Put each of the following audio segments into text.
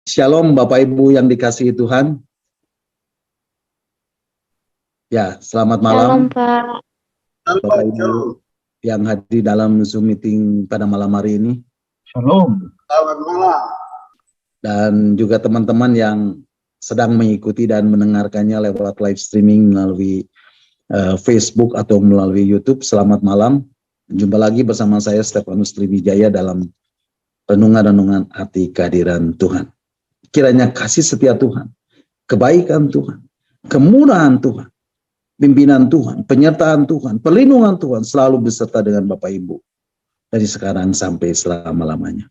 Shalom Bapak Ibu yang dikasihi Tuhan. Ya, selamat malam. Shalom Pak. Bapak Ibu yang hadir dalam Zoom meeting pada malam hari ini. Shalom. Selamat malam. Dan juga teman-teman yang sedang mengikuti dan mendengarkannya lewat live streaming melalui Facebook atau melalui YouTube. Selamat malam. Jumpa lagi bersama saya Stefanus Triwijaya dalam renungan-renungan arti kehadiran Tuhan. Kiranya kasih setia Tuhan, kebaikan Tuhan, kemurahan Tuhan, pimpinan Tuhan, penyertaan Tuhan, perlindungan Tuhan selalu beserta dengan Bapak Ibu dari sekarang sampai selama-lamanya.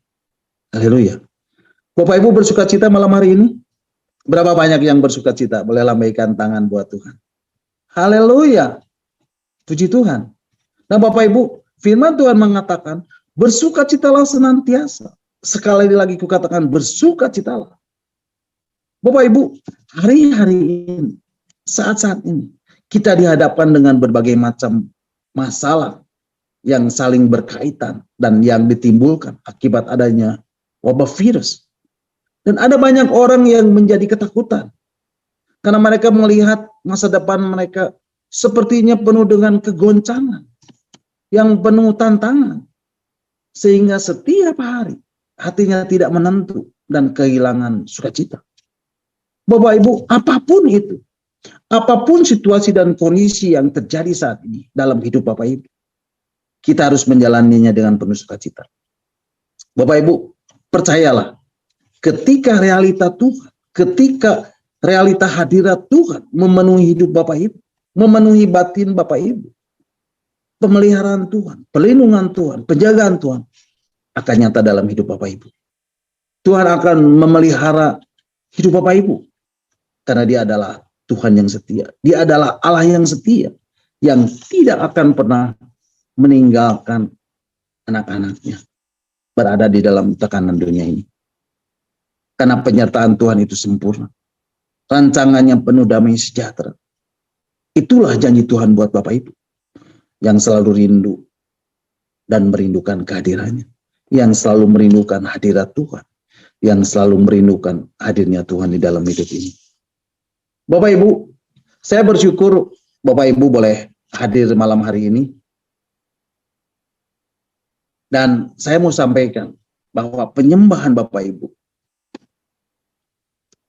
Haleluya. Bapak Ibu bersukacita malam hari ini? Berapa banyak yang bersukacita? Boleh lambaikan tangan buat Tuhan. Haleluya. Puji Tuhan. Nah Bapak Ibu, firman Tuhan mengatakan, bersukacitalah senantiasa. Sekali lagi kukatakan, bersukacitalah. Bapak Ibu, hari-hari ini, saat-saat ini, kita dihadapkan dengan berbagai macam masalah yang saling berkaitan dan yang ditimbulkan akibat adanya wabah virus. Dan ada banyak orang yang menjadi ketakutan karena mereka melihat masa depan mereka sepertinya penuh dengan kegoncangan, yang penuh tantangan, sehingga setiap hari hatinya tidak menentu dan kehilangan sukacita. Bapak Ibu, apapun itu, apapun situasi dan kondisi yang terjadi saat ini dalam hidup Bapak Ibu, kita harus menjalaninya dengan penuh sukacita. Bapak Ibu, percayalah, ketika realita Tuhan, ketika realita hadirat Tuhan memenuhi hidup Bapak Ibu, memenuhi batin Bapak Ibu, pemeliharaan Tuhan, perlindungan Tuhan, penjagaan Tuhan akan nyata dalam hidup Bapak Ibu. Tuhan akan memelihara hidup Bapak Ibu. Karena dia adalah Tuhan yang setia. Dia adalah Allah yang setia. Yang tidak akan pernah meninggalkan anak-anaknya berada di dalam tekanan dunia ini. Karena penyertaan Tuhan itu sempurna. Rancangannya penuh damai sejahtera. Itulah janji Tuhan buat Bapak Ibu. Yang selalu rindu dan merindukan kehadirannya. Yang selalu merindukan hadirat Tuhan. Yang selalu merindukan hadirnya Tuhan di dalam hidup ini. Bapak Ibu, saya bersyukur Bapak Ibu boleh hadir malam hari ini. Dan saya mau sampaikan bahwa penyembahan Bapak Ibu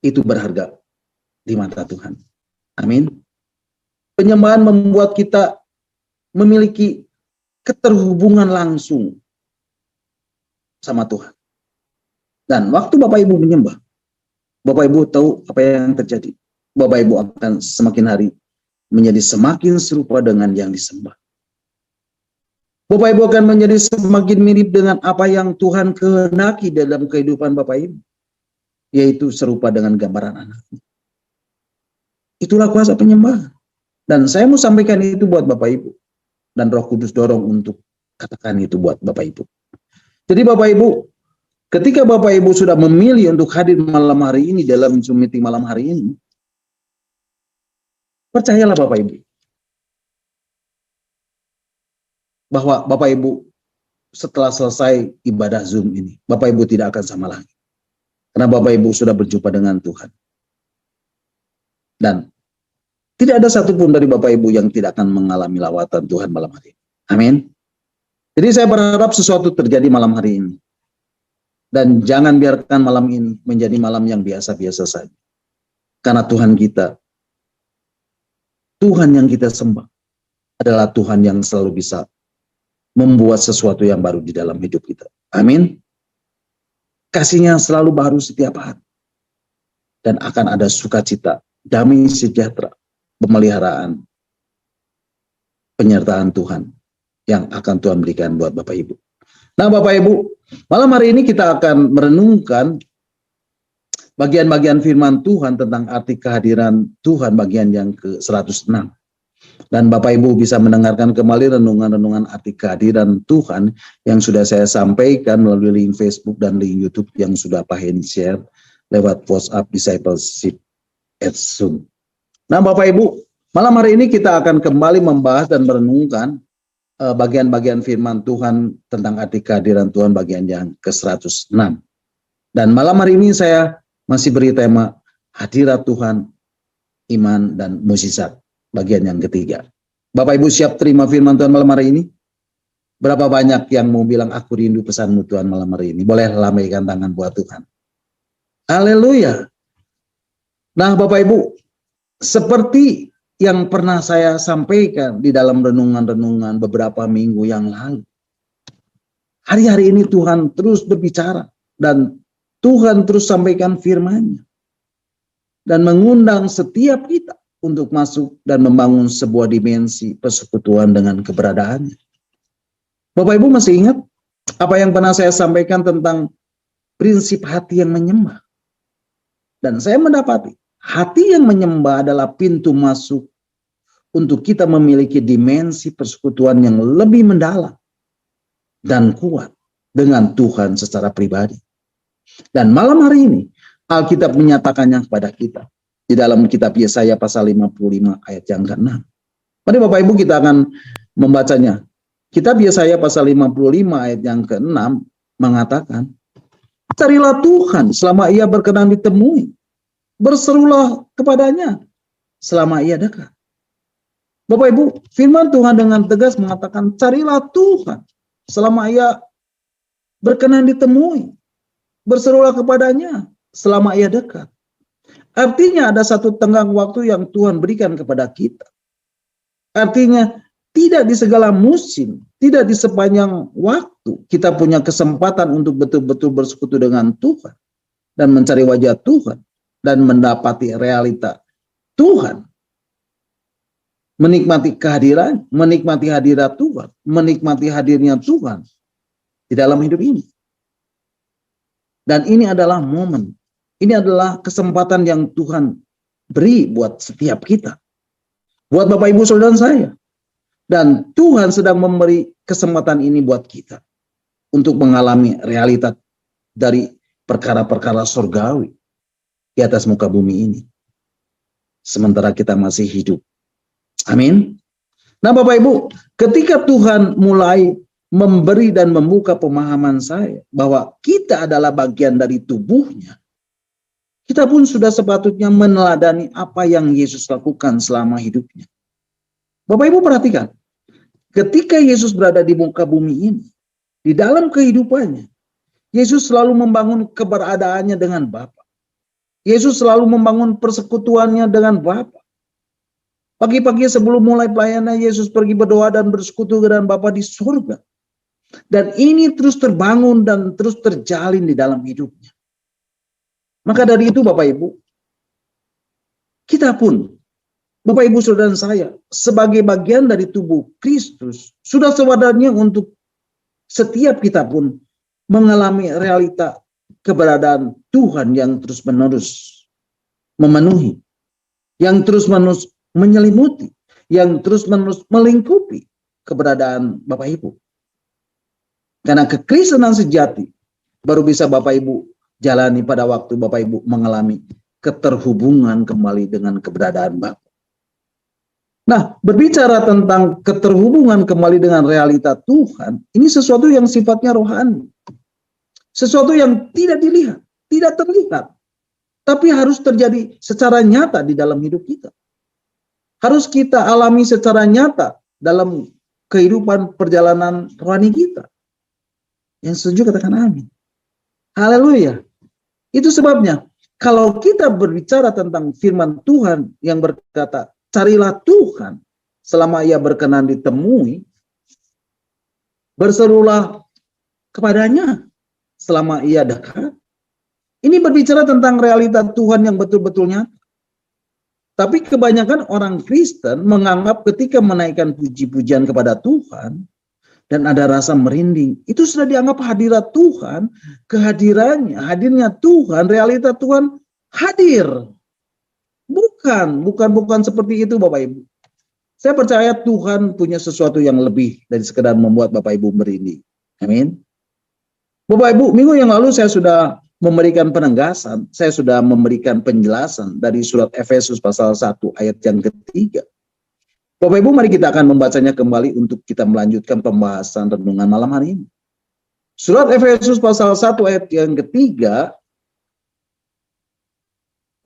itu berharga di mata Tuhan. Amin. Penyembahan membuat kita memiliki keterhubungan langsung sama Tuhan. Dan waktu Bapak Ibu menyembah, Bapak Ibu tahu apa yang terjadi. Bapak Ibu akan semakin hari menjadi semakin serupa dengan yang disembah. Bapak Ibu akan menjadi semakin mirip dengan apa yang Tuhan kehendaki dalam kehidupan Bapak Ibu, yaitu serupa dengan gambaran anaknya. Itulah kuasa penyembahan. Dan saya mau sampaikan itu buat Bapak Ibu. Dan Roh Kudus dorong untuk katakan itu buat Bapak Ibu. Jadi Bapak Ibu, ketika Bapak Ibu sudah memilih untuk hadir malam hari ini dalam Zoom meeting malam hari ini, percayalah Bapak Ibu, bahwa Bapak Ibu setelah selesai ibadah Zoom ini, Bapak Ibu tidak akan sama lagi. Karena Bapak Ibu sudah berjumpa dengan Tuhan. Dan tidak ada satupun dari Bapak Ibu yang tidak akan mengalami lawatan Tuhan malam hari ini. Amin. Jadi saya berharap sesuatu terjadi malam hari ini. Dan jangan biarkan malam ini menjadi malam yang biasa-biasa saja. Karena Tuhan kita, Tuhan yang kita sembah adalah Tuhan yang selalu bisa membuat sesuatu yang baru di dalam hidup kita. Amin. Kasih-Nya selalu baru setiap hari. Dan akan ada sukacita, damai sejahtera, pemeliharaan, penyertaan Tuhan yang akan Tuhan berikan buat Bapak Ibu. Nah Bapak Ibu, malam hari ini kita akan merenungkan bagian-bagian firman Tuhan tentang arti kehadiran Tuhan bagian yang ke-106. Dan Bapak Ibu bisa mendengarkan kembali renungan-renungan arti kehadiran Tuhan yang sudah saya sampaikan melalui link Facebook dan link YouTube yang sudah Pak Hen share lewat WhatsApp Discipleship at Zoom. Nah Bapak Ibu, malam hari ini kita akan kembali membahas dan merenungkan bagian-bagian firman Tuhan tentang arti kehadiran Tuhan bagian yang ke-106. Dan malam hari ini saya Masih beri tema hadirat Tuhan, iman, dan mukjizat. Bagian yang ketiga. Bapak Ibu siap terima firman Tuhan malam hari ini? Berapa banyak yang mau bilang aku rindu pesanmu Tuhan malam hari ini? Boleh lambaikan tangan buat Tuhan. Haleluya. Nah Bapak Ibu, seperti yang pernah saya sampaikan di dalam renungan-renungan beberapa minggu yang lalu. Hari-hari ini Tuhan terus berbicara dan Tuhan terus sampaikan firman-Nya. Dan mengundang setiap kita untuk masuk dan membangun sebuah dimensi persekutuan dengan keberadaannya. Bapak Ibu masih ingat apa yang pernah saya sampaikan tentang prinsip hati yang menyembah? Dan saya mendapati hati yang menyembah adalah pintu masuk untuk kita memiliki dimensi persekutuan yang lebih mendalam dan kuat dengan Tuhan secara pribadi. Dan malam hari ini Alkitab menyatakannya kepada kita di dalam kitab Yesaya pasal 55 ayat yang ke-6. Mari Bapak Ibu kita akan membacanya. Kitab Yesaya pasal 55 ayat yang ke-6 mengatakan, carilah Tuhan selama ia berkenan ditemui. Berserulah kepadanya selama ia dekat. Bapak Ibu, firman Tuhan dengan tegas mengatakan, carilah Tuhan selama ia berkenan ditemui. Berserulah kepadanya selama ia dekat. Artinya ada satu tenggang waktu yang Tuhan berikan kepada kita. Artinya tidak di segala musim, tidak di sepanjang waktu kita punya kesempatan untuk betul-betul bersekutu dengan Tuhan dan mencari wajah Tuhan dan mendapati realita Tuhan. Menikmati kehadiran, menikmati hadirat Tuhan, menikmati hadirnya Tuhan di dalam hidup ini. Dan ini adalah momen, ini adalah kesempatan yang Tuhan beri buat setiap kita. Buat Bapak Ibu Saudara saya. Dan Tuhan sedang memberi kesempatan ini buat kita untuk mengalami realitas dari perkara-perkara surgawi di atas muka bumi ini. Sementara kita masih hidup. Amin. Nah Bapak Ibu, ketika Tuhan mulai memberi dan membuka pemahaman saya bahwa kita adalah bagian dari tubuhnya, kita pun sudah sepatutnya meneladani apa yang Yesus lakukan selama hidupnya. Bapak Ibu perhatikan, ketika Yesus berada di muka bumi ini, di dalam kehidupannya, Yesus selalu membangun keberadaannya dengan Bapa. Yesus selalu membangun persekutuannya dengan Bapa. Pagi-pagi sebelum mulai pelayanan, Yesus pergi berdoa dan bersekutu dengan Bapa di surga. Dan ini terus terbangun dan terus terjalin di dalam hidupnya. Maka dari itu Bapak Ibu, kita pun, Bapak Ibu Saudara saya, sebagai bagian dari tubuh Kristus, sudah sewajarnya untuk setiap kita pun mengalami realita keberadaan Tuhan yang terus-menerus memenuhi, yang terus-menerus menyelimuti, yang terus-menerus melingkupi keberadaan Bapak Ibu. Karena kekristenan sejati baru bisa Bapak Ibu jalani pada waktu Bapak Ibu mengalami keterhubungan kembali dengan keberadaan Bapa. Nah, berbicara tentang keterhubungan kembali dengan realita Tuhan, ini sesuatu yang sifatnya rohani. Sesuatu yang tidak dilihat, tidak terlihat, tapi harus terjadi secara nyata di dalam hidup kita. Harus kita alami secara nyata dalam kehidupan perjalanan rohani kita. Yang setuju katakan amin. Haleluya. Itu sebabnya kalau kita berbicara tentang firman Tuhan yang berkata, carilah Tuhan selama ia berkenan ditemui, berserulah kepadanya selama ia dekat. Ini berbicara tentang realita Tuhan yang betul-betul nyata. Tapi kebanyakan orang Kristen menganggap ketika menaikkan puji-pujian kepada Tuhan dan ada rasa merinding, itu sudah dianggap hadirat Tuhan, kehadirannya, hadirnya Tuhan, realita Tuhan hadir. Bukan seperti itu Bapak Ibu. Saya percaya Tuhan punya sesuatu yang lebih dari sekedar membuat Bapak Ibu merinding. Amin. Bapak Ibu, minggu yang lalu saya sudah memberikan penegasan, saya sudah memberikan penjelasan dari surat Efesus pasal 1 ayat yang ketiga. Bapak Ibu, mari kita akan membacanya kembali untuk kita melanjutkan pembahasan renungan malam hari ini. Surat Efesus pasal 1 ayat yang ketiga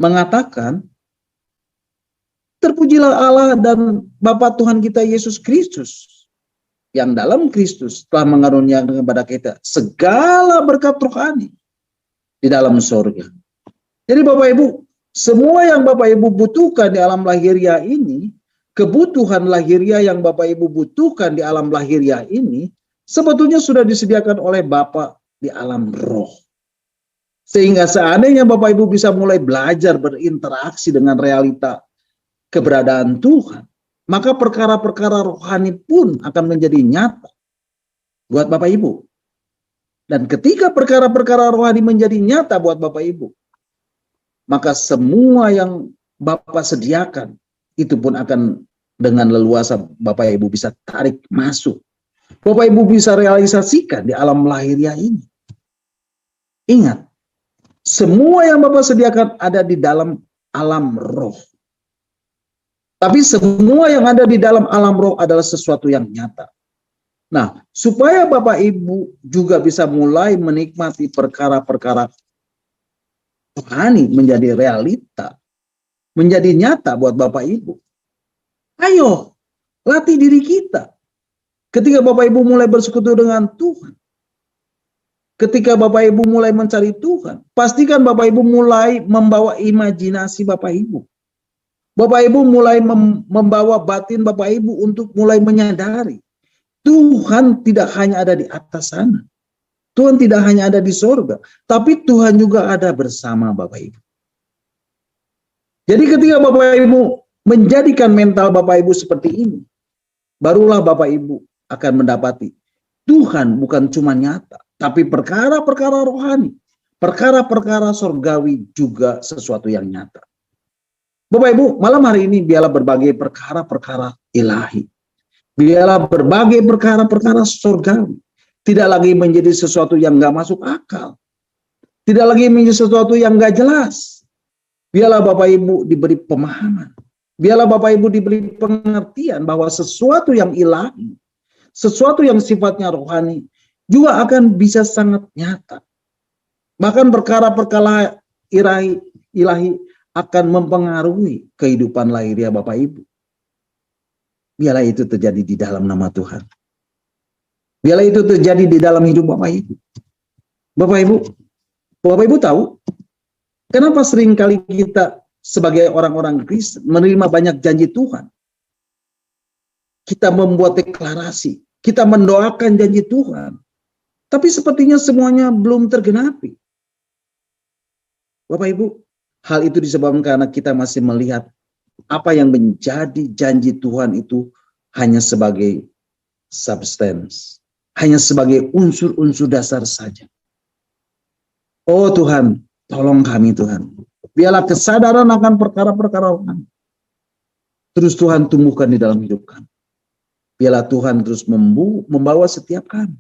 mengatakan, terpujilah Allah dan Bapa Tuhan kita Yesus Kristus, yang dalam Kristus telah mengaruniakan kepada kita segala berkat rohani di dalam surga. Jadi Bapak Ibu, semua yang Bapak Ibu butuhkan di alam lahiriah ini, kebutuhan lahiriah yang Bapak Ibu butuhkan di alam lahiriah ini, sebetulnya sudah disediakan oleh Bapa di alam roh. Sehingga seandainya Bapak Ibu bisa mulai belajar berinteraksi dengan realita keberadaan Tuhan, maka perkara-perkara rohani pun akan menjadi nyata buat Bapak Ibu. Dan ketika perkara-perkara rohani menjadi nyata buat Bapak Ibu, maka semua yang Bapak sediakan itu pun akan dengan leluasa Bapak Ibu bisa tarik masuk. Bapak Ibu bisa realisasikan di alam lahiriah ini. Ingat, semua yang Bapak sediakan ada di dalam alam roh. Tapi semua yang ada di dalam alam roh adalah sesuatu yang nyata. Nah, supaya Bapak Ibu juga bisa mulai menikmati perkara-perkara rohani menjadi realita, menjadi nyata buat Bapak Ibu. Ayo, latih diri kita. Ketika Bapak Ibu mulai bersekutu dengan Tuhan, ketika Bapak Ibu mulai mencari Tuhan, pastikan Bapak Ibu mulai membawa imajinasi Bapak Ibu. Bapak Ibu mulai membawa batin Bapak Ibu untuk mulai menyadari Tuhan tidak hanya ada di atas sana. Tuhan tidak hanya ada di sorga, tapi Tuhan juga ada bersama Bapak Ibu. Jadi ketika Bapak Ibu menjadikan mental Bapak Ibu seperti ini, barulah Bapak Ibu akan mendapati Tuhan bukan cuma nyata, tapi perkara-perkara rohani, perkara-perkara sorgawi juga sesuatu yang nyata. Bapak Ibu, malam hari ini biarlah berbagai perkara-perkara ilahi. Biarlah berbagai perkara-perkara surgawi. Tidak lagi menjadi sesuatu yang nggak masuk akal. Tidak lagi menjadi sesuatu yang nggak jelas. Biarlah Bapak Ibu diberi pemahaman. Biarlah Bapak Ibu diberi pengertian bahwa sesuatu yang ilahi, sesuatu yang sifatnya rohani, juga akan bisa sangat nyata. Bahkan perkara-perkara ilahi akan mempengaruhi kehidupan lahiriah Bapak Ibu. Biarlah itu terjadi di dalam nama Tuhan. Biarlah itu terjadi di dalam hidup Bapak Ibu. Bapak Ibu tahu kenapa seringkali kita sebagai orang-orang Kristen menerima banyak janji Tuhan? Kita membuat deklarasi, kita mendoakan janji Tuhan, tapi sepertinya semuanya belum tergenapi. Bapak Ibu, hal itu disebabkan karena kita masih melihat apa yang menjadi janji Tuhan itu hanya sebagai substance, hanya sebagai unsur-unsur dasar saja. Oh Tuhan, tolong kami Tuhan. Biarlah kesadaran akan perkara-perkara rohani terus Tuhan tumbuhkan di dalam hidup kami. Biarlah Tuhan terus membawa setiap kami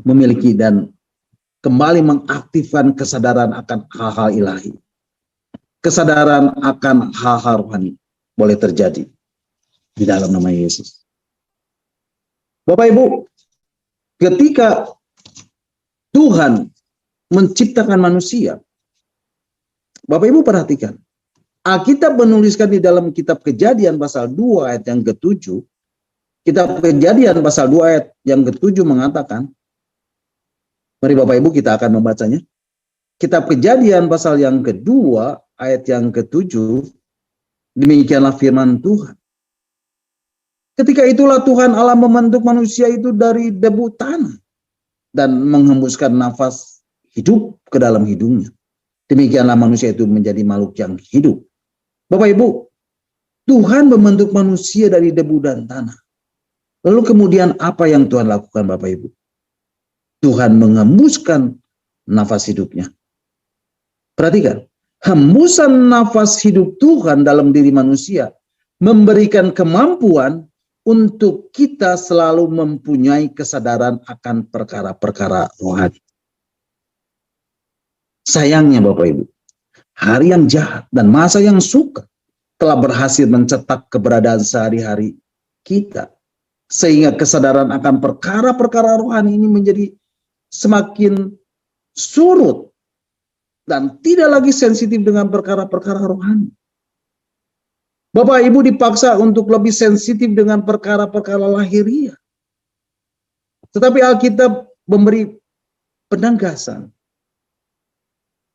memiliki dan kembali mengaktifkan kesadaran akan hal-hal ilahi. Kesadaran akan hal-hal rohani boleh terjadi di dalam nama Yesus. Bapak Ibu, ketika Tuhan menciptakan manusia, Bapak Ibu perhatikan, Alkitab menuliskan di dalam kitab Kejadian pasal 2 ayat yang ke-7, kitab Kejadian pasal 2 ayat yang ke-7 mengatakan, mari Bapak Ibu kita akan membacanya. Kitab Kejadian pasal yang kedua ayat yang ke-7, demikianlah firman Tuhan. Ketika itulah Tuhan Allah membentuk manusia itu dari debu tanah dan menghembuskan nafas hidup ke dalam hidungnya. Demikianlah manusia itu menjadi makhluk yang hidup. Bapak Ibu, Tuhan membentuk manusia dari debu dan tanah. Lalu kemudian apa yang Tuhan lakukan Bapak Ibu? Tuhan menghembuskan nafas hidupnya. Perhatikan, hembusan nafas hidup Tuhan dalam diri manusia memberikan kemampuan untuk kita selalu mempunyai kesadaran akan perkara-perkara rohani. Sayangnya Bapak Ibu, hari yang jahat dan masa yang suka telah berhasil mencetak keberadaan sehari-hari kita. Sehingga kesadaran akan perkara-perkara rohani ini menjadi semakin surut. dan tidak lagi sensitif dengan perkara-perkara rohani. Bapak Ibu dipaksa untuk lebih sensitif dengan perkara-perkara lahiriah. Tetapi Alkitab memberi penegasan.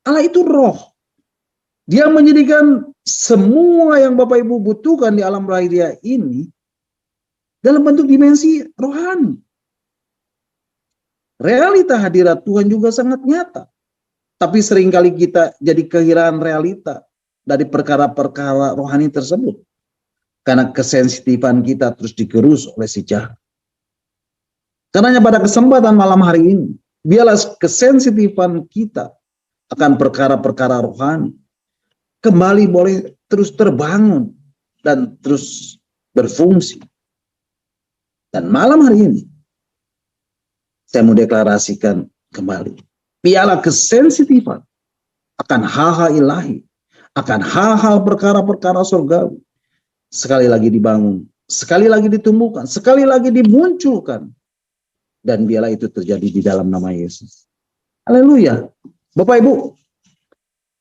Allah itu roh. Dia menyediakan semua yang Bapak Ibu butuhkan di alam lahiriah ini dalam bentuk dimensi rohani. Realita hadirat Tuhan juga sangat nyata. Tapi seringkali kita jadi kehilangan realita dari perkara-perkara rohani tersebut. Karena kesensitifan kita terus digerus oleh si jahat. Karena pada kesempatan malam hari ini, biarlah kesensitifan kita akan perkara-perkara rohani kembali boleh terus terbangun dan terus berfungsi. Dan malam hari ini, saya mau deklarasikan kembali. Biarlah kesensitifan akan hal-hal ilahi, akan hal-hal perkara-perkara surgawi, sekali lagi dibangun, sekali lagi ditumbuhkan, sekali lagi dimunculkan. Dan biarlah itu terjadi di dalam nama Yesus. Haleluya. Bapak Ibu,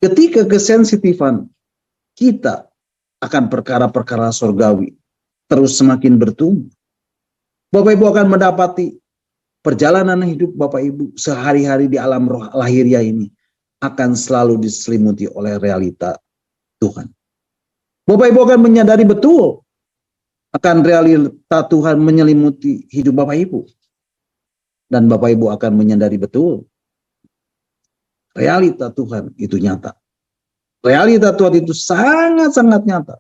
ketika kesensitifan kita akan perkara-perkara surgawi terus semakin bertumbuh, Bapak Ibu akan mendapati perjalanan hidup Bapak Ibu sehari-hari di alam roh lahiriah ini akan selalu diselimuti oleh realita Tuhan. Bapak Ibu akan menyadari betul akan realita Tuhan menyelimuti hidup Bapak Ibu. Dan Bapak Ibu akan menyadari betul realita Tuhan itu nyata. Realita Tuhan itu sangat-sangat nyata.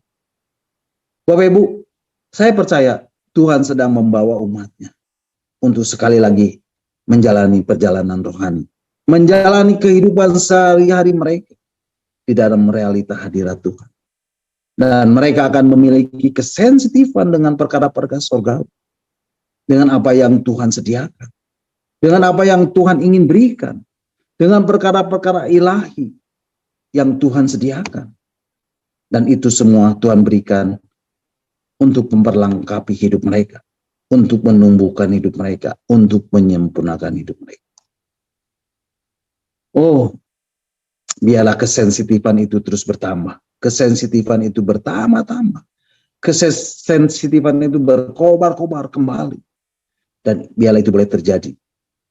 Bapak Ibu, saya percaya Tuhan sedang membawa umatnya untuk sekali lagi menjalani perjalanan rohani. Menjalani kehidupan sehari-hari mereka di dalam realita hadirat Tuhan. Dan mereka akan memiliki kesensitifan dengan perkara-perkara surgawi. Dengan apa yang Tuhan sediakan. Dengan apa yang Tuhan ingin berikan. Dengan perkara-perkara ilahi yang Tuhan sediakan. Dan itu semua Tuhan berikan untuk memperlengkapi hidup mereka. Untuk menumbuhkan hidup mereka. Untuk menyempurnakan hidup mereka. Oh, biarlah kesensitifan itu terus bertambah. Kesensitifan itu bertambah-tambah. Kesensitifan itu berkobar-kobar kembali. Dan biarlah itu boleh terjadi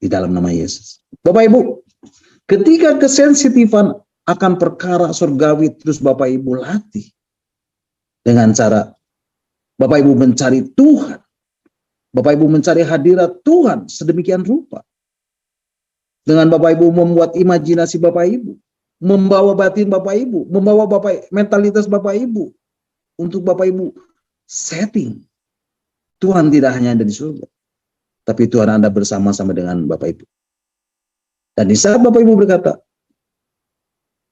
di dalam nama Yesus. Bapak Ibu, ketika kesensitifan akan perkara surgawi terus Bapak Ibu latih. Dengan cara Bapak Ibu mencari Tuhan. Bapak Ibu mencari hadirat Tuhan sedemikian rupa. Dengan Bapak Ibu membuat imajinasi Bapak Ibu. Membawa batin Bapak Ibu. Membawa mentalitas Bapak Ibu. Untuk Bapak Ibu setting. Tuhan tidak hanya ada di surga. Tapi Tuhan Anda bersama-sama dengan Bapak Ibu. Dan di saat Bapak Ibu berkata,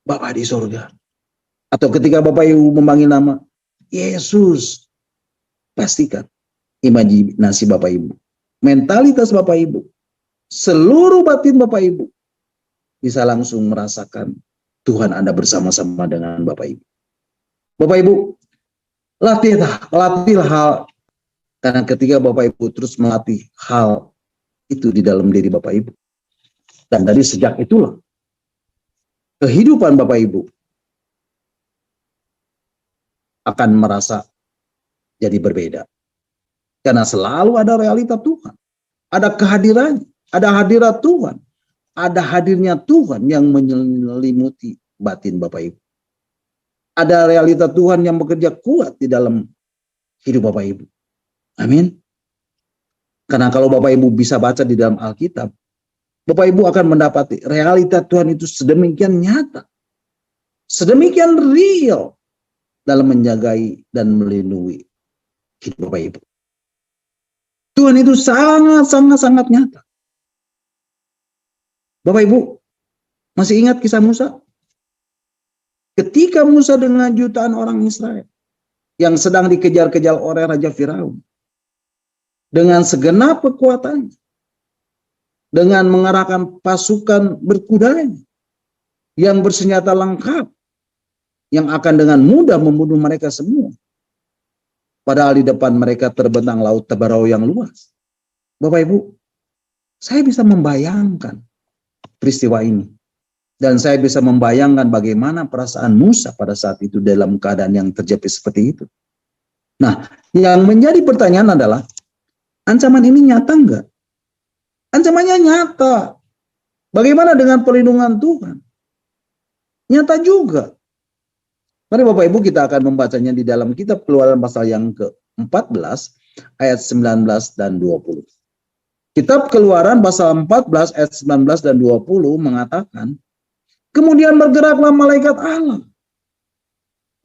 Bapak di surga. Atau ketika Bapak Ibu memanggil nama Yesus. Pastikan imajinasi Bapak Ibu. Mentalitas Bapak Ibu. Seluruh batin Bapak Ibu. Bisa langsung merasakan Tuhan Anda bersama-sama dengan Bapak Ibu. Bapak Ibu, latihlah hal. Karena ketika Bapak Ibu terus melatih hal itu di dalam diri Bapak Ibu. Dan dari sejak itulah, kehidupan Bapak Ibu akan merasa jadi berbeda. Karena selalu ada realita Tuhan. Ada kehadirannya, ada hadirat Tuhan. Ada hadirnya Tuhan yang menyelimuti batin Bapak Ibu. Ada realita Tuhan yang bekerja kuat di dalam hidup Bapak Ibu. Amin. Karena kalau Bapak Ibu bisa baca di dalam Alkitab, Bapak Ibu akan mendapati realita Tuhan itu sedemikian nyata, sedemikian real dalam menjagai dan melindungi hidup Bapak Ibu. Tuhan itu sangat nyata. Bapak Ibu, masih ingat kisah Musa? Ketika Musa dengan jutaan orang Israel yang sedang dikejar-kejar oleh Raja Firaun, dengan segenap kekuatannya, dengan mengerahkan pasukan berkudanya yang bersenjata lengkap, yang akan dengan mudah membunuh mereka semua. Padahal di depan mereka terbentang laut Tebarau yang luas. Bapak Ibu, saya bisa membayangkan peristiwa ini. Dan saya bisa membayangkan bagaimana perasaan Musa pada saat itu dalam keadaan yang terjepit seperti itu. Nah, yang menjadi pertanyaan adalah, ancaman ini nyata enggak? Ancamannya nyata. Bagaimana dengan perlindungan Tuhan? Nyata juga. Mari Bapak Ibu kita akan membacanya di dalam kitab Keluaran pasal yang ke-14 ayat 19 dan 20. Kitab Keluaran pasal 14 ayat 19 dan 20 mengatakan, kemudian bergeraklah malaikat Allah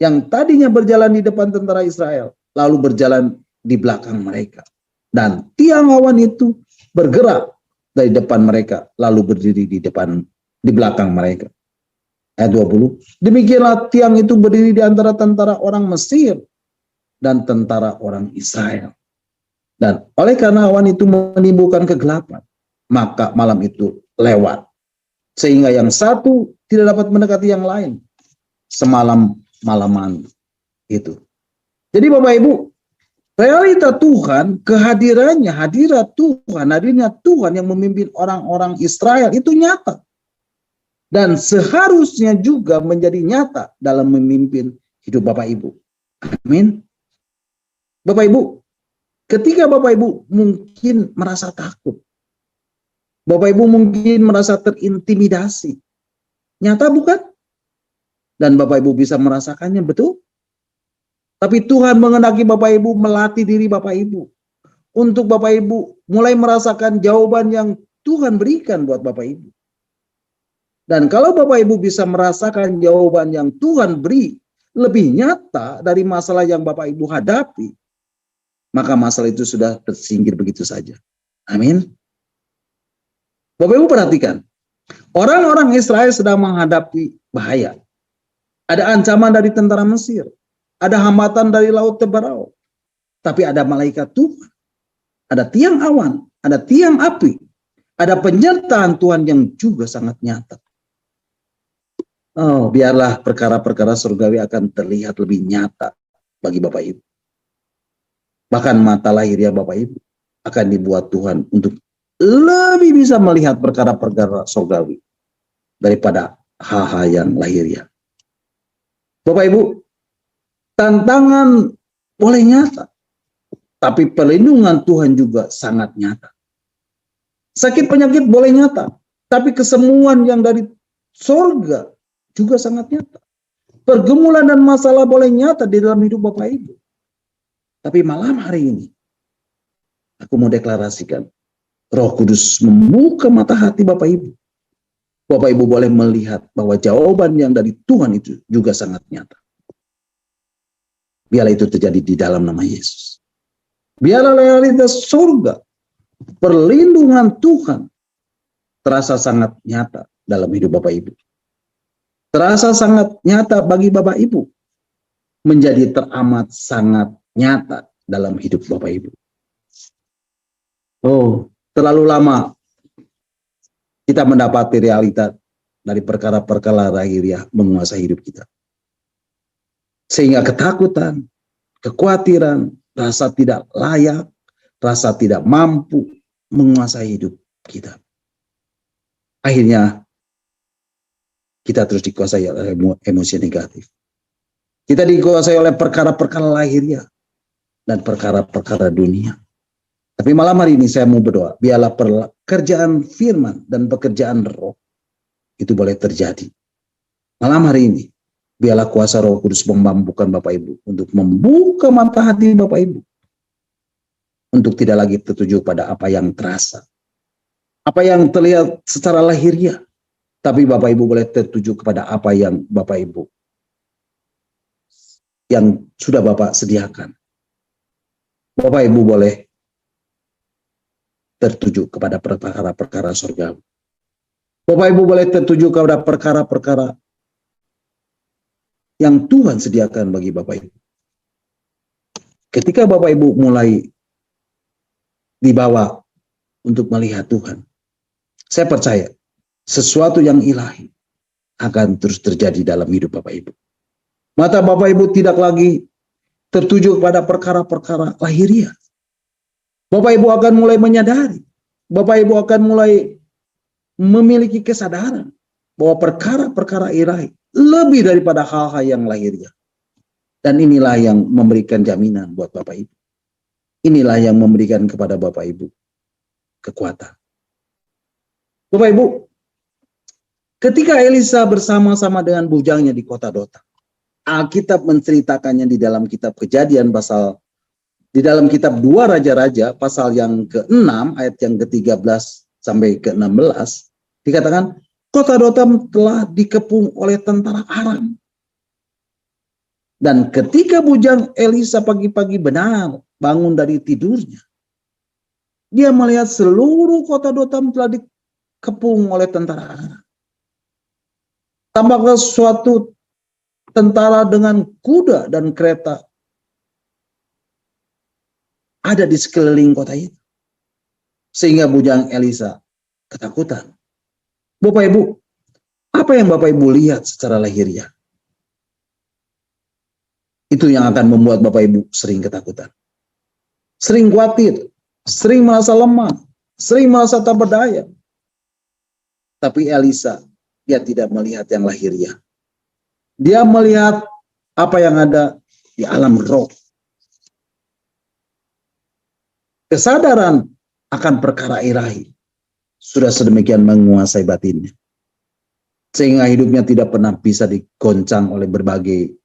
yang tadinya berjalan di depan tentara Israel, lalu berjalan di belakang mereka. Dan tiang awan itu bergerak dari depan mereka, lalu berdiri di belakang mereka. Ayat 20, demikianlah tiang itu berdiri di antara tentara orang Mesir dan tentara orang Israel. Dan oleh karena awan itu menimbulkan kegelapan, maka malam itu lewat, sehingga yang satu tidak dapat mendekati yang lain semalam-malaman itu. Jadi Bapak Ibu, realita Tuhan, kehadirannya, hadirnya Tuhan yang memimpin orang-orang Israel itu nyata. Dan seharusnya juga menjadi nyata dalam memimpin hidup Bapak Ibu. Amin. Bapak Ibu, ketika Bapak Ibu mungkin merasa takut, Bapak Ibu mungkin merasa terintimidasi, nyata bukan? Dan Bapak Ibu bisa merasakannya, betul? Tapi Tuhan menghendaki Bapak Ibu melatih diri Bapak Ibu untuk Bapak Ibu mulai merasakan jawaban yang Tuhan berikan buat Bapak Ibu. Dan kalau Bapak Ibu bisa merasakan jawaban yang Tuhan beri lebih nyata dari masalah yang Bapak Ibu hadapi, maka masalah itu sudah tersingkir begitu saja. Amin. Bapak Ibu perhatikan, orang-orang Israel sedang menghadapi bahaya. Ada ancaman dari tentara Mesir, ada hambatan dari laut Teberau, tapi ada malaikat Tuhan, ada tiang awan, ada tiang api, ada penyertaan Tuhan yang juga sangat nyata. Oh, biarlah perkara-perkara surgawi akan terlihat lebih nyata bagi Bapak Ibu. Bahkan mata lahiriah Bapak Ibu akan dibuat Tuhan untuk lebih bisa melihat perkara-perkara surgawi daripada hal-hal yang lahiriah. Bapak Ibu, tantangan boleh nyata, tapi perlindungan Tuhan juga sangat nyata. Sakit penyakit boleh nyata, tapi kesembuhan yang dari surga juga sangat nyata. Pergumulan dan masalah boleh nyata di dalam hidup Bapak Ibu. Tapi malam hari ini, aku mau deklarasikan, Roh Kudus membuka mata hati Bapak Ibu. Bapak Ibu boleh melihat bahwa jawaban yang dari Tuhan itu juga sangat nyata. Biarlah itu terjadi di dalam nama Yesus. Biarlah realitas surga, perlindungan Tuhan terasa sangat nyata dalam hidup Bapak Ibu. Terasa sangat nyata bagi Bapak Ibu. Menjadi teramat sangat nyata dalam hidup Bapak Ibu. Oh, terlalu lama kita mendapati realita dari perkara-perkara lahiriah menguasai hidup kita. Sehingga ketakutan, kekhawatiran, rasa tidak layak, rasa tidak mampu menguasai hidup kita. Akhirnya kita terus dikuasai oleh emosi negatif. Kita dikuasai oleh perkara-perkara lahiriah dan perkara-perkara dunia. Tapi malam hari ini saya mau berdoa, biarlah pekerjaan firman dan pekerjaan roh itu boleh terjadi. Malam hari ini, biarlah kuasa Roh Kudus memampukan Bapak Ibu untuk membuka mata hati Bapak Ibu. Untuk tidak lagi tertuju pada apa yang terasa. Apa yang terlihat secara lahiriah. Tapi Bapak Ibu boleh tertuju kepada apa yang Bapak Ibu yang sudah Bapak sediakan. Bapak Ibu boleh tertuju kepada perkara-perkara surgawi. Bapak Ibu boleh tertuju kepada perkara-perkara yang Tuhan sediakan bagi Bapak Ibu. Ketika Bapak Ibu mulai dibawa untuk melihat Tuhan, saya percaya sesuatu yang ilahi akan terus terjadi dalam hidup Bapak Ibu. Mata Bapak Ibu tidak lagi tertuju kepada perkara-perkara lahiriah. Bapak Ibu akan mulai menyadari, Bapak Ibu akan mulai memiliki kesadaran bahwa perkara-perkara ilahi lebih daripada hal-hal yang lahiriah. Dan inilah yang memberikan jaminan buat Bapak Ibu. Inilah yang memberikan kepada Bapak Ibu kekuatan. Bapak Ibu, ketika Elisa bersama-sama dengan bujangnya di kota Dotan, Alkitab menceritakannya di dalam kitab Kejadian di dalam kitab 2 Raja-Raja pasal yang ke-6 ayat yang ke-13 sampai ke-16 dikatakan kota Dotan telah dikepung oleh tentara Aram. Dan ketika bujang Elisa pagi-pagi benar bangun dari tidurnya, dia melihat seluruh kota Dotan telah dikepung oleh tentara Aram. Tampaklah suatu tentara dengan kuda dan kereta ada di sekeliling kota itu. Sehingga bujang Elisa ketakutan. Bapak Ibu, apa yang Bapak Ibu lihat secara lahiriah? Itu yang akan membuat Bapak Ibu sering ketakutan. Sering khawatir, sering merasa lemah, sering merasa tak berdaya. Tapi Elisa, dia tidak melihat yang lahiriah. Dia melihat apa yang ada di alam roh. Kesadaran akan perkara ilahi sudah sedemikian menguasai batinnya. Sehingga hidupnya tidak pernah bisa digoncang oleh berbagai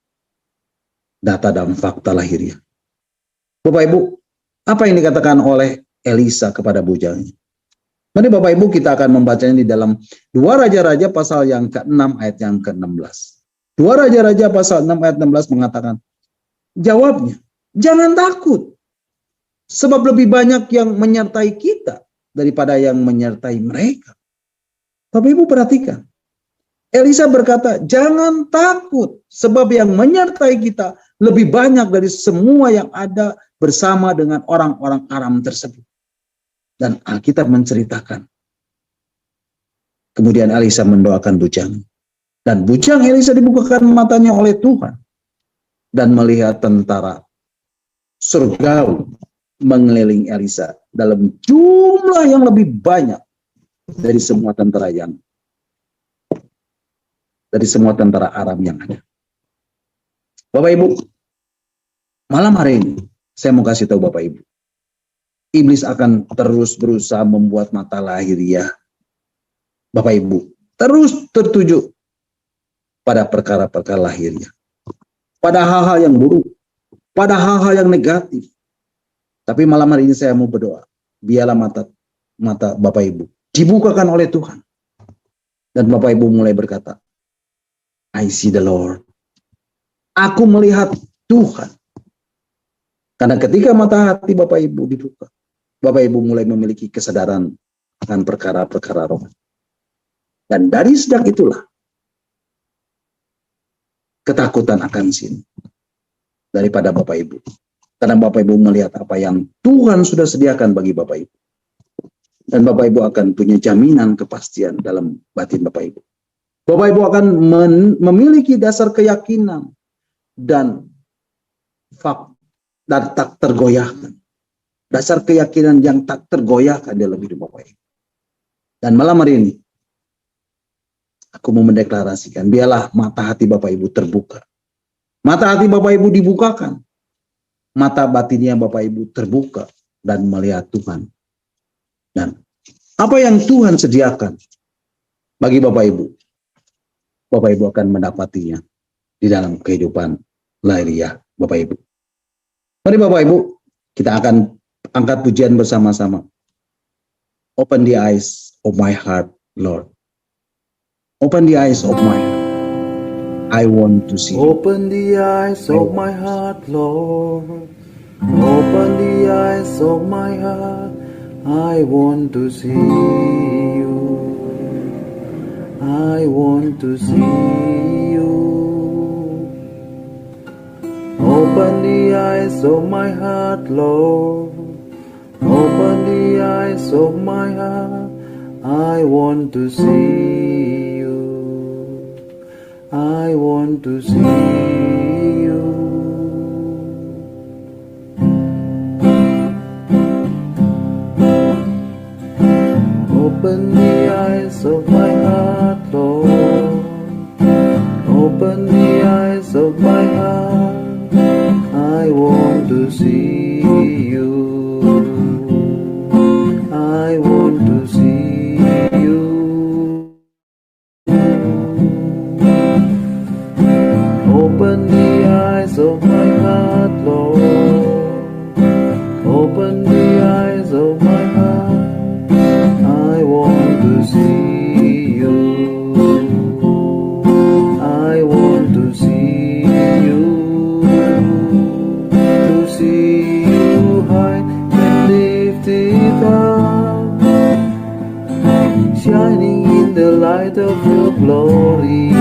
data dan fakta lahiriah. Bapak Ibu, apa yang dikatakan oleh Elisa kepada bujangnya? Mari Bapak Ibu kita akan membacanya di dalam 2 Raja-Raja pasal yang ke-6 ayat yang ke-16. 2 Raja-Raja pasal 6 ayat 16 mengatakan, jawabnya, jangan takut, sebab lebih banyak yang menyertai kita daripada yang menyertai mereka. Bapak Ibu perhatikan, Elisa berkata, jangan takut, sebab yang menyertai kita lebih banyak dari semua yang ada bersama dengan orang-orang Aram tersebut. Dan Alkitab menceritakan. Kemudian Elisa mendoakan bujang. Dan bujang Elisa dibukakan matanya oleh Tuhan. Dan melihat tentara surgawi mengelilingi Elisa dalam jumlah yang lebih banyak dari semua tentara Aram yang ada. Bapak Ibu, malam hari ini saya mau kasih tahu Bapak Ibu, iblis akan terus berusaha membuat mata lahiriah Bapak Ibu terus tertuju pada perkara-perkara lahiriah, pada hal-hal yang buruk, pada hal-hal yang negatif. Tapi malam hari ini saya mau berdoa, biarlah mata Bapak Ibu dibukakan oleh Tuhan. Dan Bapak Ibu mulai berkata, I see the Lord. Aku melihat Tuhan. Karena ketika mata hati Bapak Ibu dibuka, Bapak Ibu mulai memiliki kesadaran akan perkara-perkara roh. Dan dari sejak itulah, ketakutan akan sini daripada Bapak Ibu. Karena Bapak Ibu melihat apa yang Tuhan sudah sediakan bagi Bapak Ibu. Dan Bapak Ibu akan punya jaminan kepastian dalam batin Bapak Ibu. Bapak Ibu akan memiliki dasar keyakinan dan tak tergoyahkan. Dasar keyakinan yang tak tergoyahkan dalam hidup Bapak Ibu. Dan malam hari ini, aku mau mendeklarasikan, biarlah mata hati Bapak Ibu terbuka. Mata hati Bapak Ibu dibukakan. Mata batinnya Bapak Ibu terbuka dan melihat Tuhan. Dan apa yang Tuhan sediakan bagi Bapak Ibu, Bapak Ibu akan mendapatinya di dalam kehidupan lahiriah Bapak Ibu. Mari Bapak Ibu, kita akan angkat pujian bersama-sama. Open the eyes of my heart, Lord. Open the eyes of my heart. I want to see. Open the eyes of my heart, Lord. Open the eyes of my heart. I want to see you. I want to see you. Open the eyes of my heart, Lord. Open the eyes of my heart. I want to see you. I want to see you. Open the eyes of my heart, Lord. Open the eyes of my heart, I want to see you. I want to see you. Open the eyes of my heart, Lord. Open the eyes of my heart, I want to see you. I want to see you. To see you high and lifted up, shining in the light of your glory.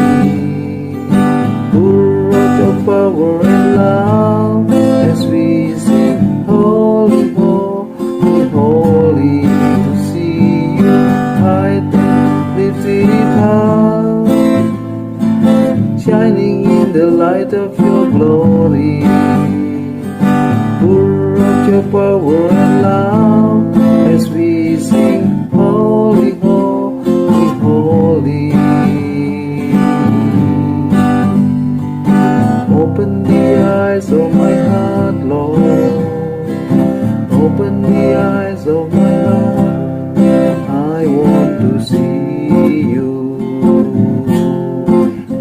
Pour out your power and love as we sing, holy, holy, holy. To see you high and lifted up, shining in the light of your glory. Pour out your power and love as we sing, holy, holy, holy. Open the eyes of my heart, Lord. Open the eyes of my heart, I want to see you.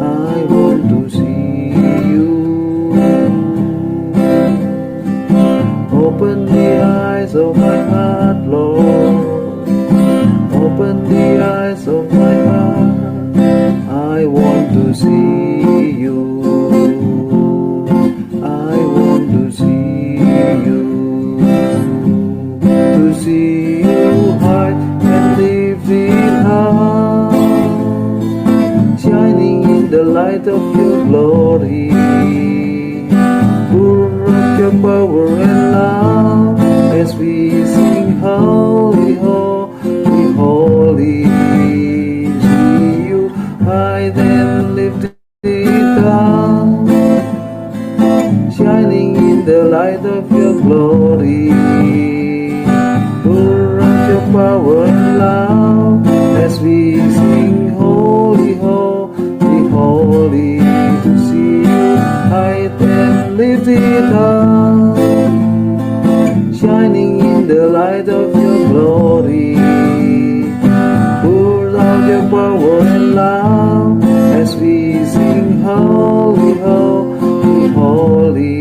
I want to see you. Open the eyes of my heart, Lord. Open the eyes of my heart, I want to see you. I want to see you. To see you high and lifted up, shining in the light of your glory. Pour out your power and love as we sing, holy, holy, holy. See you high and lifted up, shining in the light of your glory. Pour out your power and love as we sing, holy, holy, holy. To see you high and lifted up, shining in the light of your glory. Pour out your power and love as we sing, holy, holy, holy.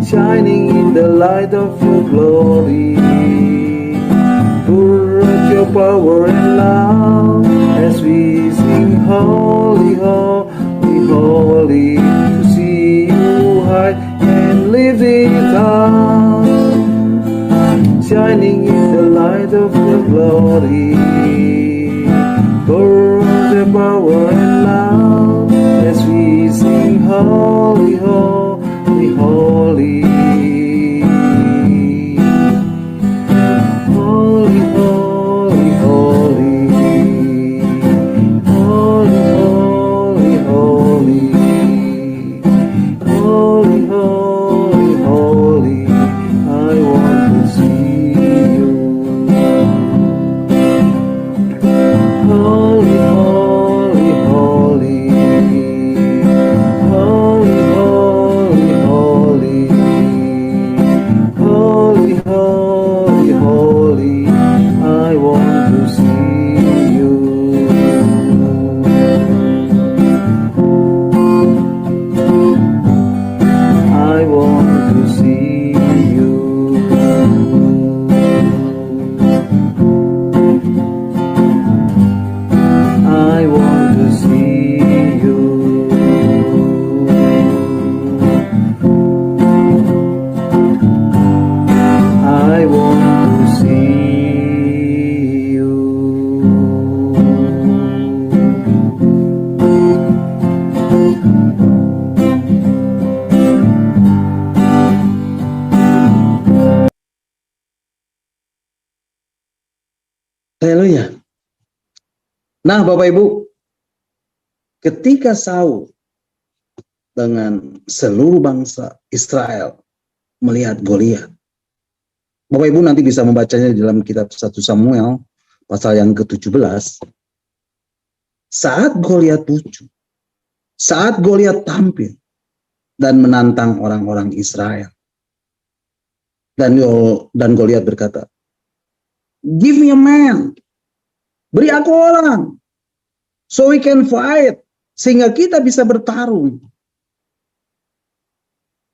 Shining in the light of your glory. Pour out your power and love as we sing, holy, holy, holy. To see you high and lifted up, shining in the light of your glory. Pour out your power and love as we sing, holy, holy, holy. Holy, holy, holy. Holy, holy, holy. Holy, holy, holy. I want to see you. Haleluya. Nah, Bapak Ibu, ketika Saul dengan seluruh bangsa Israel melihat Goliat, Bapak Ibu nanti bisa membacanya di dalam kitab 1 Samuel pasal yang ke-17. Saat Goliat muncul, saat Goliat tampil dan menantang orang-orang Israel, dan Goliat berkata, "Give me a man, beri aku orang, so we can fight, sehingga kita bisa bertarung."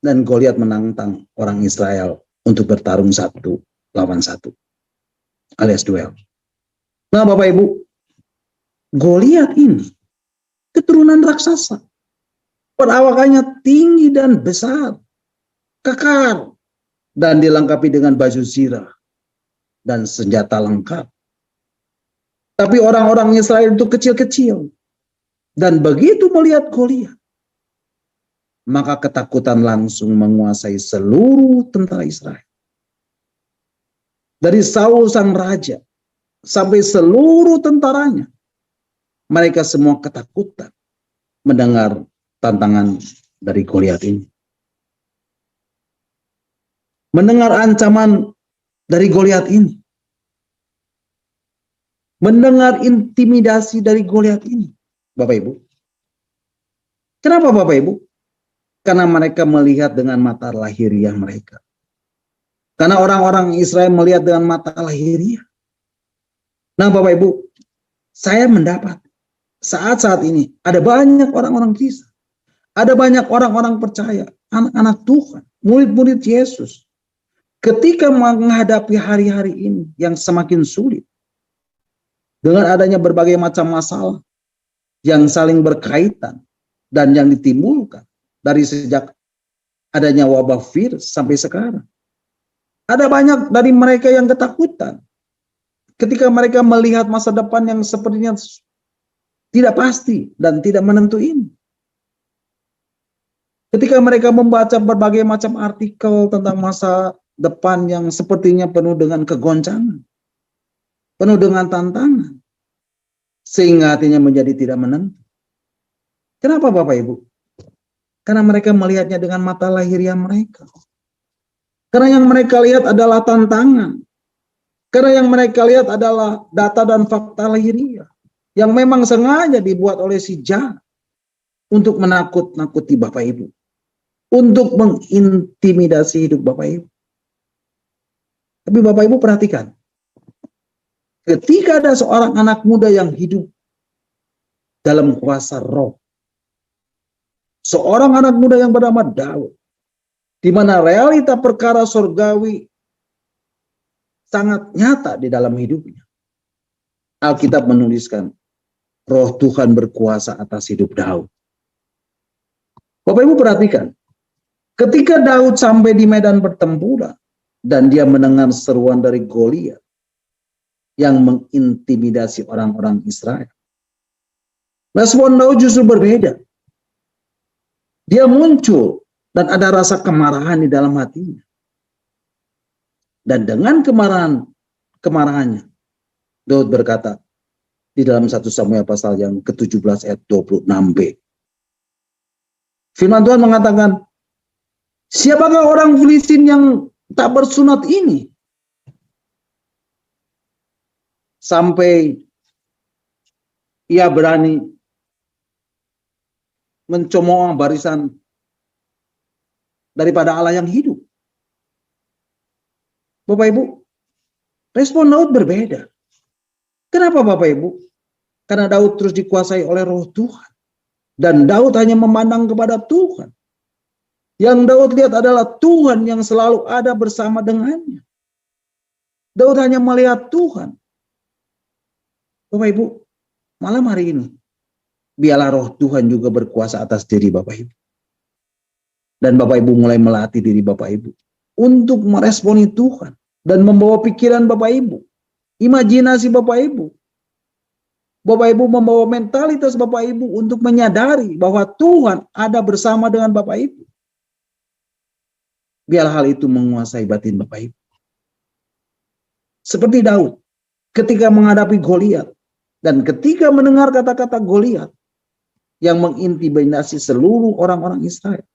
Dan Goliat menantang orang Israel untuk bertarung 1 lawan 1, alias duel. Nah, Bapak Ibu, Goliat ini keturunan raksasa. Perawakannya tinggi dan besar, kekar, dan dilengkapi dengan baju zirah dan senjata lengkap. Tapi orang-orang Israel itu kecil-kecil. Dan begitu melihat Goliat, maka ketakutan langsung menguasai seluruh tentara Israel. Dari Saul sang raja sampai seluruh tentaranya, mereka semua ketakutan mendengar tantangan dari Goliat ini. Mendengar ancaman dari Goliat ini. Mendengar intimidasi dari Goliat ini, Bapak Ibu. Kenapa Bapak Ibu? Karena mereka melihat dengan mata lahiriah mereka. Karena orang-orang Israel melihat dengan mata lahiriah. Nah, Bapak Ibu, saya mendapat saat-saat ini ada banyak orang-orang Kristen, ada banyak orang-orang percaya, anak-anak Tuhan, murid-murid Yesus, ketika menghadapi hari-hari ini yang semakin sulit, dengan adanya berbagai macam masalah yang saling berkaitan dan yang ditimbulkan dari sejak adanya wabah virus sampai sekarang. Ada banyak dari mereka yang ketakutan ketika mereka melihat masa depan yang sepertinya tidak pasti dan tidak menentu ini. Ketika mereka membaca berbagai macam artikel tentang masa depan yang sepertinya penuh dengan kegoncangan, penuh dengan tantangan, sehingga hatinya menjadi tidak menentu. Kenapa Bapak Ibu? Karena mereka melihatnya dengan mata lahiriah mereka. Karena yang mereka lihat adalah tantangan. Karena yang mereka lihat adalah data dan fakta lahiriah yang memang sengaja dibuat oleh si jahat untuk menakut-nakuti Bapak Ibu, untuk mengintimidasi hidup Bapak Ibu. Tapi Bapak Ibu perhatikan, ketika ada seorang anak muda yang hidup dalam kuasa roh, seorang anak muda yang bernama Daud, di mana realita perkara surgawi sangat nyata di dalam hidupnya. Alkitab menuliskan, Roh Tuhan berkuasa atas hidup Daud. Bapak Ibu perhatikan, ketika Daud sampai di medan pertempuran dan dia mendengar seruan dari Goliat yang mengintimidasi orang-orang Israel, respon Daud justru berbeda. Dia muncul dan ada rasa kemarahan di dalam hatinya. Dan dengan kemarahannya, Daud berkata di dalam 1 Samuel pasal yang ke-17 ayat 26b. Firman Tuhan mengatakan, siapakah orang Filistin yang tak bersunat ini? Sampai ia berani mencemooh barisan daripada Allah yang hidup. Bapak Ibu, respon Daud berbeda. Kenapa Bapak Ibu? Karena Daud terus dikuasai oleh Roh Tuhan. Dan Daud hanya memandang kepada Tuhan. Yang Daud lihat adalah Tuhan yang selalu ada bersama dengannya. Daud hanya melihat Tuhan. Bapak Ibu, malam hari ini, biarlah Roh Tuhan juga berkuasa atas diri Bapak Ibu. Dan Bapak Ibu mulai melatih diri Bapak Ibu untuk meresponi Tuhan dan membawa pikiran Bapak Ibu, imajinasi Bapak Ibu. Bapak Ibu membawa mentalitas Bapak Ibu untuk menyadari bahwa Tuhan ada bersama dengan Bapak Ibu. Biar hal itu menguasai batin Bapak Ibu. Seperti Daud, ketika menghadapi Goliat dan ketika mendengar kata-kata Goliat yang mengintimidasi seluruh orang-orang Israel,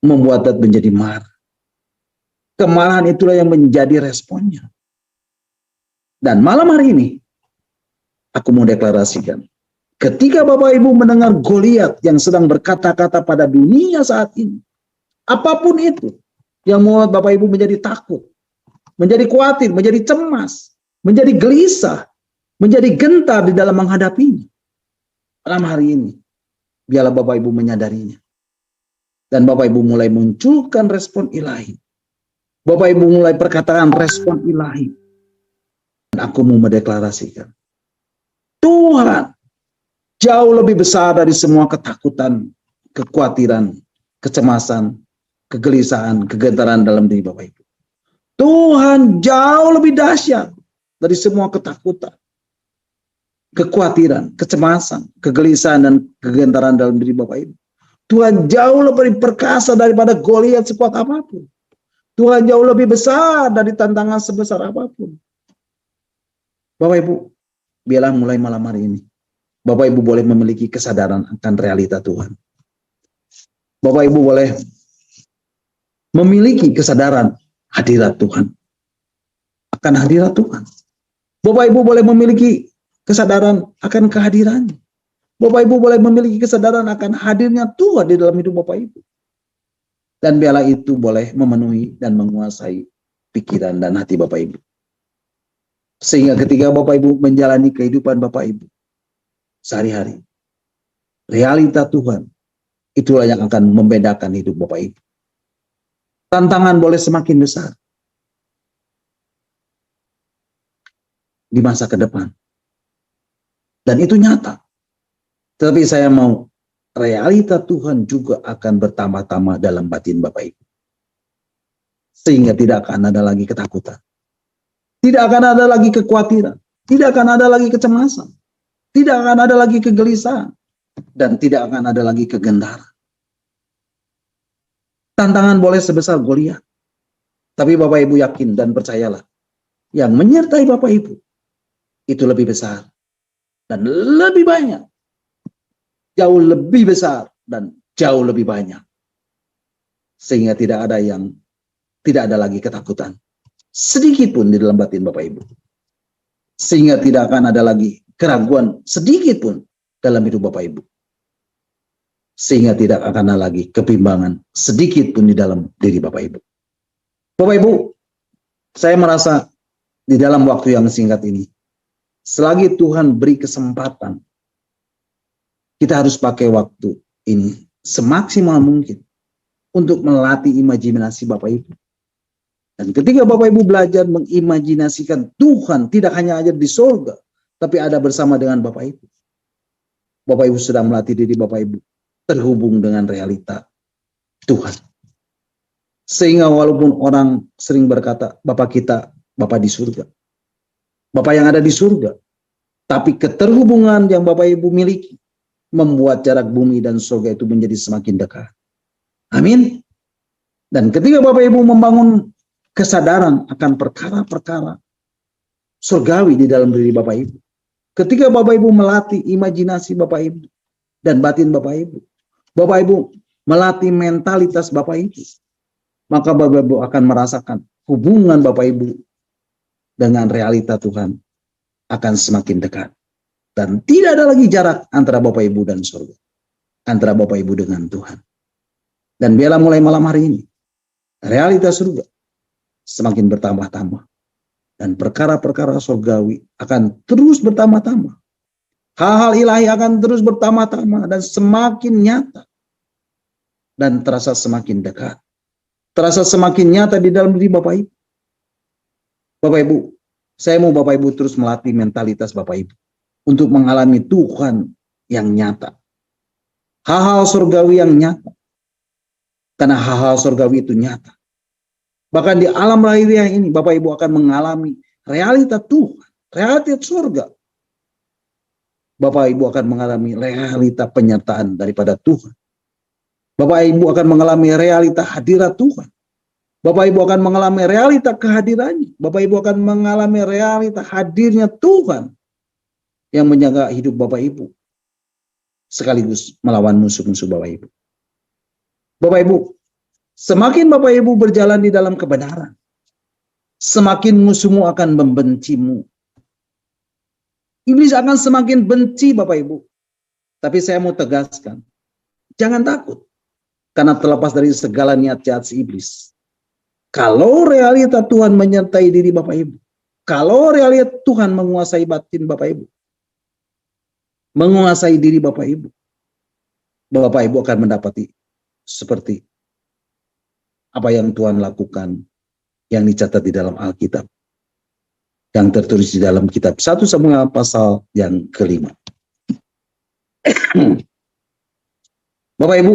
membuat Daud menjadi marah. Kemarahan itulah yang menjadi responnya. Dan malam hari ini, aku mau deklarasikan, ketika Bapak Ibu mendengar Goliat yang sedang berkata-kata pada dunia saat ini, apapun itu yang membuat Bapak Ibu menjadi takut, menjadi khawatir, menjadi cemas, menjadi gelisah, menjadi gentar di dalam menghadapinya. Malam hari ini, biarlah Bapak Ibu menyadarinya. Dan Bapak Ibu mulai munculkan respon ilahi. Bapak Ibu mulai perkataan respon ilahi. Dan aku mau mendeklarasikan, Tuhan jauh lebih besar dari semua ketakutan, kekhawatiran, kecemasan, kegelisahan, kegentaran dalam diri Bapak Ibu. Tuhan jauh lebih dahsyat dari semua ketakutan, kekhawatiran, kecemasan, kegelisahan, dan kegentaran dalam diri Bapak Ibu. Tuhan jauh lebih perkasa daripada Goliat sekuat apapun. Tuhan jauh lebih besar dari tantangan sebesar apapun. Bapak Ibu, biarlah mulai malam hari ini, Bapak Ibu boleh memiliki kesadaran akan realita Tuhan. Bapak Ibu boleh memiliki kesadaran hadirat Tuhan. Akan hadirat Tuhan. Bapak Ibu boleh memiliki kesadaran akan kehadirannya. Bapak Ibu boleh memiliki kesadaran akan hadirnya Tuhan di dalam hidup Bapak Ibu. Dan biarlah itu boleh memenuhi dan menguasai pikiran dan hati Bapak Ibu. Sehingga ketika Bapak Ibu menjalani kehidupan Bapak Ibu sehari-hari, realita Tuhan itulah yang akan membedakan hidup Bapak Ibu. Tantangan boleh semakin besar di masa ke depan. Dan itu nyata. Tetapi saya mau realita Tuhan juga akan bertambah-tambah dalam batin Bapak Ibu. Sehingga tidak akan ada lagi ketakutan. Tidak akan ada lagi kekhawatiran. Tidak akan ada lagi kecemasan. Tidak akan ada lagi kegelisahan. Dan tidak akan ada lagi kegentaran. Tantangan boleh sebesar Goliat. Tapi Bapak Ibu yakin dan percayalah. Yang menyertai Bapak Ibu. Itu lebih besar. Dan lebih banyak. Jauh lebih besar. Dan jauh lebih banyak. Sehingga tidak ada lagi ketakutan. Sedikit pun di dalam batin Bapak Ibu. Sehingga tidak akan ada lagi keraguan sedikit pun dalam hidup Bapak Ibu. Sehingga tidak akan ada lagi kebimbangan sedikit pun di dalam diri Bapak Ibu. Bapak Ibu, saya merasa di dalam waktu yang singkat ini, selagi Tuhan beri kesempatan, kita harus pakai waktu ini semaksimal mungkin untuk melatih imajinasi Bapak Ibu. Dan ketika Bapak Ibu belajar mengimajinasikan Tuhan tidak hanya ada di surga, tapi ada bersama dengan Bapak Ibu. Bapak Ibu sudah melatih diri Bapak Ibu terhubung dengan realita Tuhan. Sehingga walaupun orang sering berkata, Bapak kita, Bapak di surga. Bapak yang ada di surga. Tapi keterhubungan yang Bapak Ibu miliki membuat jarak bumi dan surga itu menjadi semakin dekat. Amin. Dan ketika Bapak Ibu membangun kesadaran akan perkara-perkara surgawi di dalam diri Bapak Ibu. Ketika Bapak Ibu melatih imajinasi Bapak Ibu dan batin Bapak Ibu. Bapak Ibu melatih mentalitas Bapak Ibu. Maka Bapak Ibu akan merasakan hubungan Bapak Ibu dengan realita Tuhan akan semakin dekat. Dan tidak ada lagi jarak antara Bapak Ibu dan surga. Antara Bapak Ibu dengan Tuhan. Dan biarlah mulai malam hari ini, realita surga semakin bertambah-tambah. Dan perkara-perkara surgawi akan terus bertambah-tambah. Hal-hal ilahi akan terus bertambah-tambah dan semakin nyata. Dan terasa semakin dekat. Terasa semakin nyata di dalam diri Bapak Ibu. Bapak Ibu, saya mau Bapak Ibu terus melatih mentalitas Bapak Ibu. Untuk mengalami Tuhan yang nyata. Hal-hal surgawi yang nyata. Karena hal-hal surgawi itu nyata. Bahkan di alam lahiriah ini Bapak Ibu akan mengalami realita Tuhan, realita surga. Bapak Ibu akan mengalami realita penyertaan daripada Tuhan. Bapak Ibu akan mengalami realita hadirat Tuhan. Bapak Ibu akan mengalami realita kehadirannya. Bapak Ibu akan mengalami realita hadirnya Tuhan yang menjaga hidup Bapak Ibu, sekaligus melawan musuh-musuh Bapak Ibu. Bapak Ibu, semakin Bapak Ibu berjalan di dalam kebenaran, semakin musuhmu akan membencimu. Iblis akan semakin benci Bapak Ibu. Tapi saya mau tegaskan, jangan takut. Karena terlepas dari segala niat jahat si iblis, kalau realita Tuhan menyertai diri Bapak Ibu, kalau realita Tuhan menguasai batin Bapak Ibu, menguasai diri Bapak Ibu, Bapak Ibu akan mendapati seperti apa yang Tuhan lakukan yang dicatat di dalam Alkitab, yang tertulis di dalam kitab 1 Samuel pasal yang ke-5. Bapak Ibu,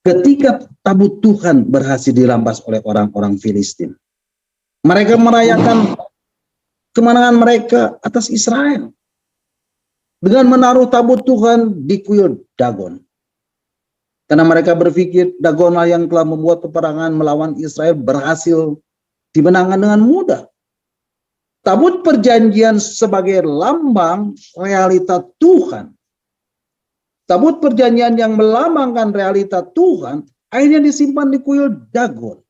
ketika tabut Tuhan berhasil dirampas oleh orang-orang Filistin, mereka merayakan kemenangan mereka atas Israel dengan menaruh tabut Tuhan di kuil Dagon. Karena mereka berpikir Dagonlah yang telah membuat peperangan melawan Israel berhasil dimenangkan dengan mudah. Tabut perjanjian sebagai lambang realita Tuhan. Tabut perjanjian yang melambangkan realita Tuhan akhirnya disimpan di kuil Dagon.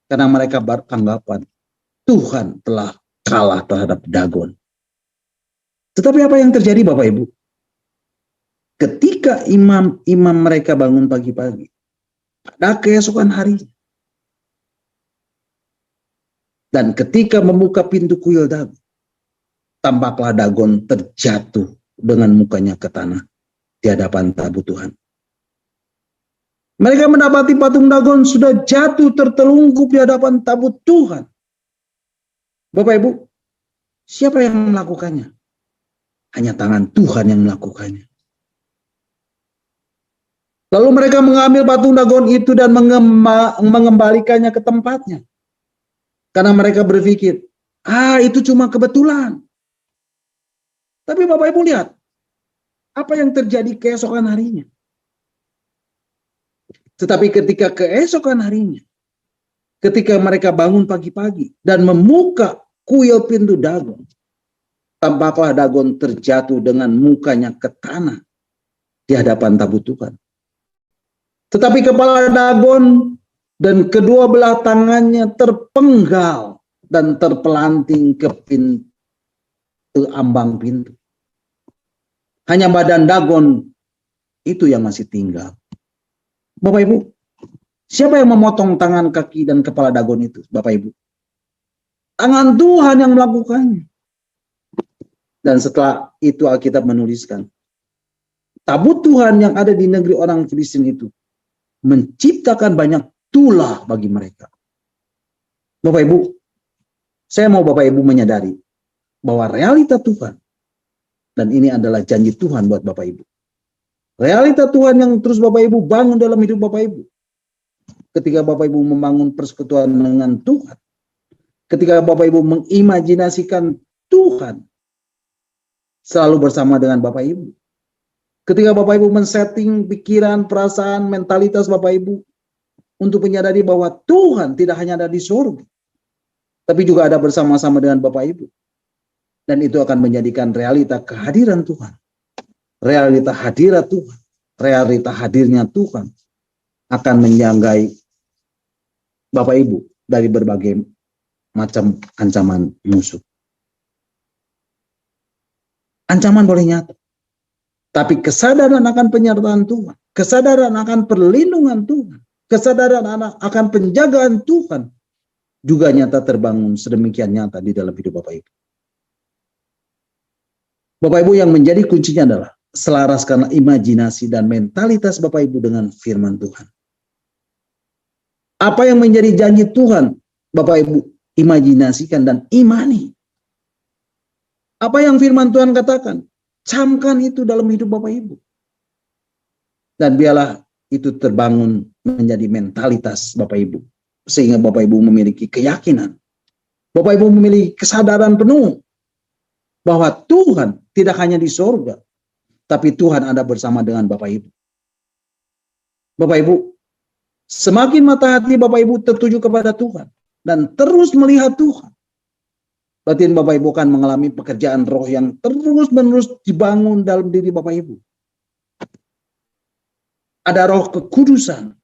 Karena mereka beranggapan Tuhan telah kalah terhadap Dagon. Tetapi apa yang terjadi Bapak Ibu? Ketika imam-imam mereka bangun pagi-pagi, pada keesokan hari, dan ketika membuka pintu kuil Dagon, tampaklah Dagon terjatuh dengan mukanya ke tanah di hadapan tabut Tuhan. Mereka mendapati patung Dagon sudah jatuh tertelungkup di hadapan tabut Tuhan. Bapak Ibu, siapa yang melakukannya? Hanya tangan Tuhan yang melakukannya. Lalu mereka mengambil patung Dagon itu dan mengembalikannya ke tempatnya. Karena mereka berpikir, itu cuma kebetulan. Tapi Bapak Ibu lihat, apa yang terjadi keesokan harinya. Tetapi ketika keesokan harinya, ketika mereka bangun pagi-pagi dan membuka kuil pintu Dagon, tampaklah Dagon terjatuh dengan mukanya ke tanah di hadapan tabut Tuhan. Tetapi kepala Dagon dan kedua belah tangannya terpenggal dan terpelanting ke pintu ambang pintu. Hanya badan Dagon itu yang masih tinggal. Bapak Ibu, siapa yang memotong tangan, kaki, dan kepala Dagon itu? Bapak Ibu, tangan Tuhan yang melakukannya. Dan setelah itu Alkitab menuliskan, tabut Tuhan yang ada di negeri orang Filistin itu menciptakan banyak tulah bagi mereka. Bapak Ibu, saya mau Bapak Ibu menyadari bahwa realita Tuhan, dan ini adalah janji Tuhan buat Bapak Ibu. Realita Tuhan yang terus Bapak Ibu bangun dalam hidup Bapak Ibu. Ketika Bapak Ibu membangun persekutuan dengan Tuhan, ketika Bapak Ibu mengimajinasikan Tuhan selalu bersama dengan Bapak Ibu, ketika Bapak Ibu men-setting pikiran, perasaan, mentalitas Bapak Ibu untuk menyadari bahwa Tuhan tidak hanya ada di surga, tapi juga ada bersama-sama dengan Bapak Ibu. Dan itu akan menjadikan realita kehadiran Tuhan, realita hadirat Tuhan, realita hadirnya Tuhan akan menjanggai Bapak Ibu dari berbagai macam ancaman musuh. Ancaman boleh nyata, tapi kesadaran akan penyertaan Tuhan, kesadaran akan perlindungan Tuhan, kesadaran akan penjagaan Tuhan juga nyata terbangun sedemikian nyata di dalam hidup Bapak Ibu. Bapak Ibu, yang menjadi kuncinya adalah selaraskanlah imajinasi dan mentalitas Bapak Ibu dengan firman Tuhan. Apa yang menjadi janji Tuhan, Bapak Ibu imajinasikan dan imani. Apa yang firman Tuhan katakan, camkan itu dalam hidup Bapak Ibu. Dan biarlah itu terbangun menjadi mentalitas Bapak Ibu. Sehingga Bapak Ibu memiliki keyakinan. Bapak Ibu memiliki kesadaran penuh bahwa Tuhan tidak hanya di surga, tapi Tuhan ada bersama dengan Bapak Ibu. Bapak Ibu, semakin mata hati Bapak Ibu tertuju kepada Tuhan dan terus melihat Tuhan, batin Bapak Ibu akan mengalami pekerjaan roh yang terus-menerus dibangun dalam diri Bapak Ibu. Ada roh kekudusan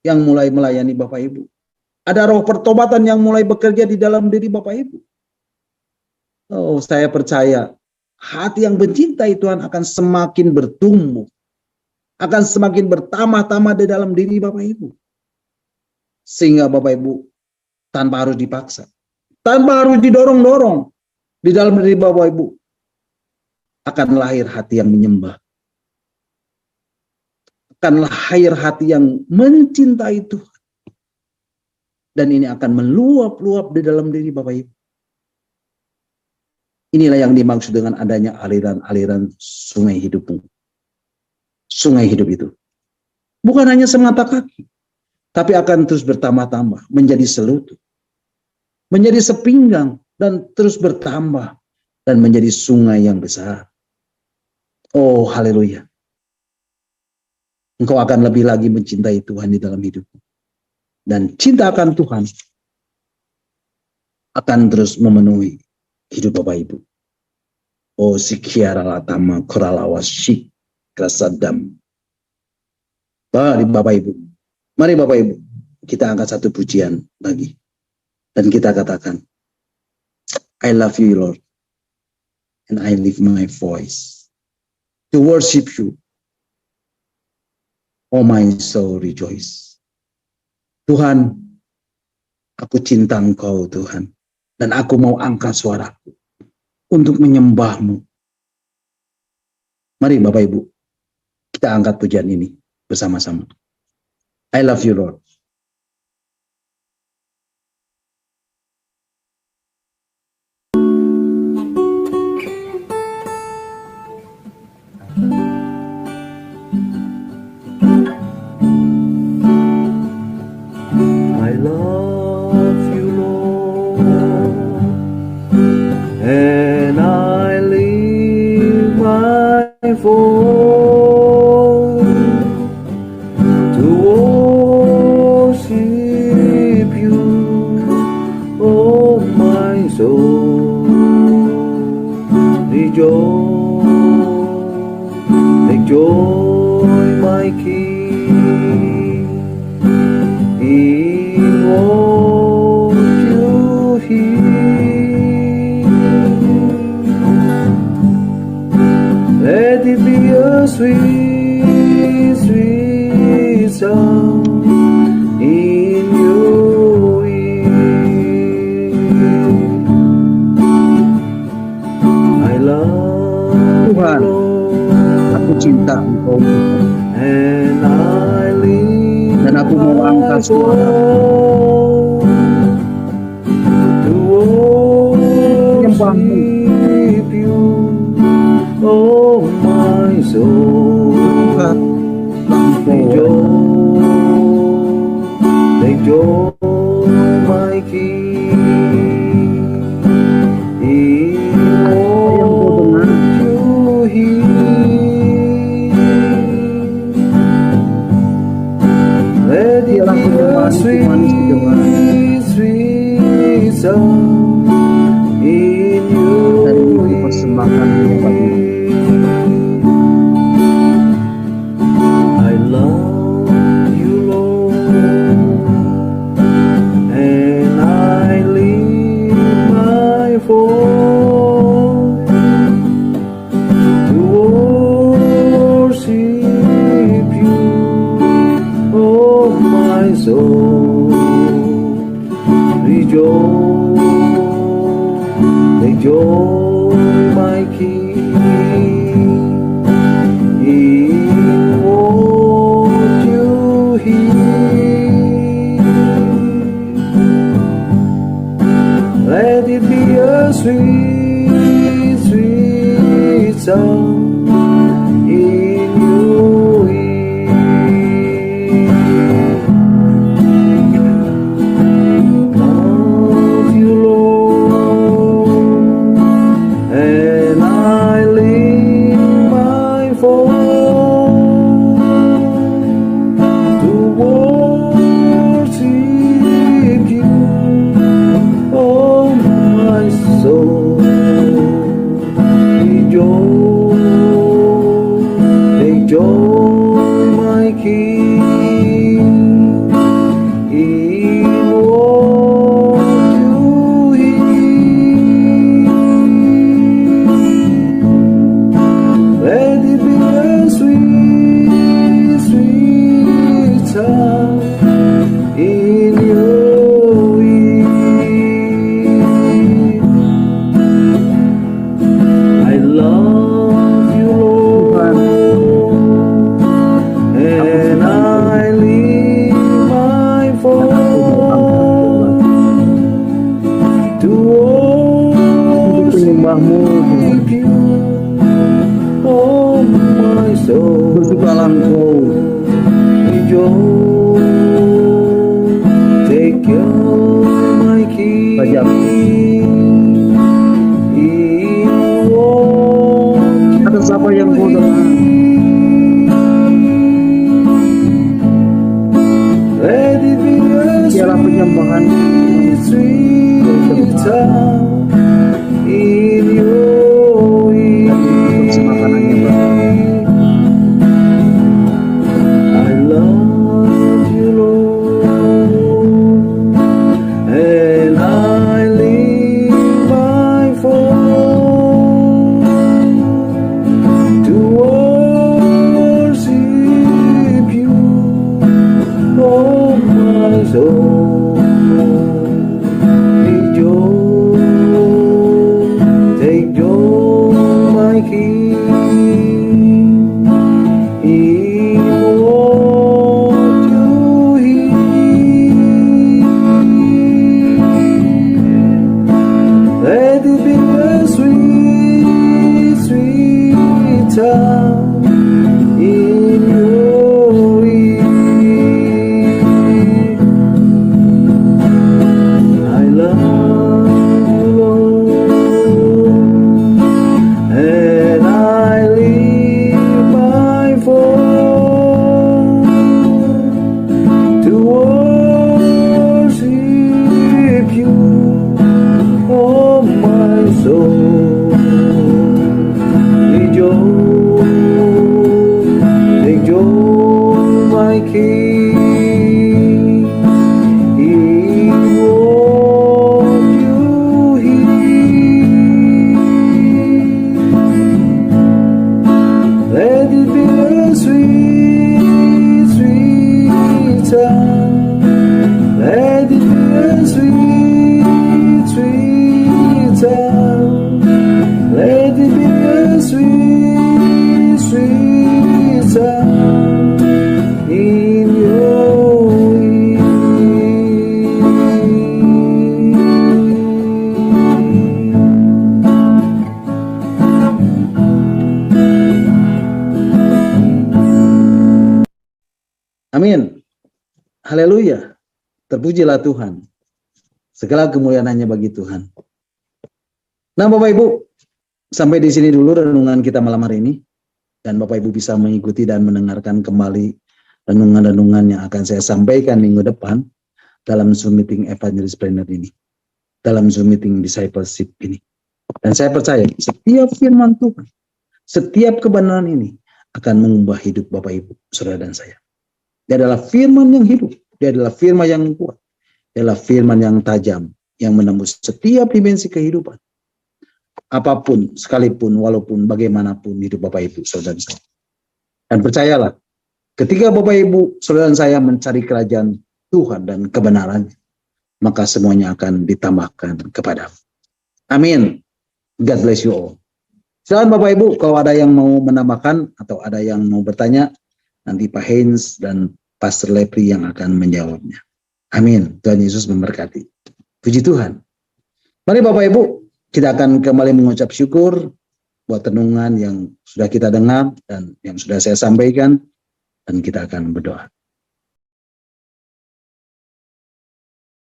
yang mulai melayani Bapak Ibu. Ada roh pertobatan yang mulai bekerja di dalam diri Bapak Ibu. Oh, saya percaya hati yang mencintai Tuhan akan semakin bertumbuh, akan semakin bertambah-tambah di dalam diri Bapak Ibu. Sehingga Bapak Ibu tanpa harus dipaksa, tanpa harus didorong-dorong, di dalam diri Bapak Ibu akan lahir hati yang menyembah. Akan lahir hati yang mencintai Tuhan. Dan ini akan meluap-luap di dalam diri Bapak Ibu. Inilah yang dimaksud dengan adanya aliran-aliran sungai hidupmu. Sungai hidup itu bukan hanya semata kaki, tapi akan terus bertambah-tambah, menjadi selutut, menjadi sepinggang, dan terus bertambah, dan menjadi sungai yang besar. Oh, haleluya. Engkau akan lebih lagi mencintai Tuhan di dalam hidupmu. Dan cinta akan Tuhan akan terus memenuhi hidup Bapak Ibu. Oh, sikiara latama koralawa syik krasadam. Mari Bapak Ibu, mari Bapak Ibu, kita angkat satu pujian lagi. Dan kita katakan, I love you Lord, and I lift my voice to worship you. Oh my soul rejoice. Tuhan, aku cinta Engkau Tuhan. Dan aku mau angkat suaraku untuk menyembah-Mu. Mari Bapak Ibu, kita angkat pujian ini bersama-sama. I love you Lord. I love you, Lord, and I lift my voice to worship you, oh my soul, rejoice, take joy, my King, in what you hear. Let it be a sweet, sweet sound in your ear. I love Tuhan, you, aku Lord, cinta Engkau Tuhan. and I lift Dan aku mau angkat suara to worship you, oh my soul. Take joy, take joy, my King, in what you hear. Let it be a sweet, sweet sound in dan ini your dipersembahkan kepada Tuhan. I love you, Lord, and I lift my voice to worship you, oh my soul, rejoice, take joy, my King, in what you hear. Let it be a sweet, sweet sound in your ear. Love you, Lord, and I lift my voice to untuk penyembahmu, Tuhan. worship you, oh my soul. Bersukalah Engkau, Rejoice, take your my King. Sajak. Atas apa yang Kau dengar, Let it be a ialah penyembahan sweet sound in your ear. makanannya, Bapa. I love you, Lord, and I live my phone to worship you, oh my soul. Rejoice, take joy, my King, in what you hear. Let it be a sweet, sweet sound in your ear. I love you, Lord, and I live my phone to worship you, oh my soul. Rejoice, take joy, my King, in what you hear. Let it be a sweet, sweet sound. Let it be a sweet, sweet sound. Let it be a sweet, sweet sound in your ear. Amin. Haleluya. Terpujilah Tuhan. Segala kemuliaan hanya bagi Tuhan. Nah, Bapak Ibu, sampai di sini dulu renungan kita malam hari ini. Dan Bapak Ibu bisa mengikuti dan mendengarkan kembali renungan-renungan yang akan saya sampaikan minggu depan dalam Zoom meeting Evangelist Planner ini. Dalam Zoom meeting discipleship ini. Dan saya percaya setiap firman Tuhan, setiap kebenaran ini akan mengubah hidup Bapak Ibu, saudara dan saya. Dia adalah firman yang hidup. Dia adalah firman yang kuat. Dia adalah firman yang tajam, yang menembus setiap dimensi kehidupan. Apapun, sekalipun, walaupun, bagaimanapun hidup Bapak Ibu, saudara dan saya. Dan percayalah, ketika Bapak Ibu, saudara dan saya mencari kerajaan Tuhan dan kebenarannya, maka semuanya akan ditambahkan kepadamu. Amin. God bless you all. Silakan Bapak Ibu, kalau ada yang mau menambahkan atau ada yang mau bertanya, nanti Pak Heinz dan Pastor Lepri yang akan menjawabnya. Amin. Tuhan Yesus memberkati. Puji Tuhan. Mari Bapak Ibu, kita akan kembali mengucap syukur buat renungan yang sudah kita dengar dan yang sudah saya sampaikan, dan kita akan berdoa.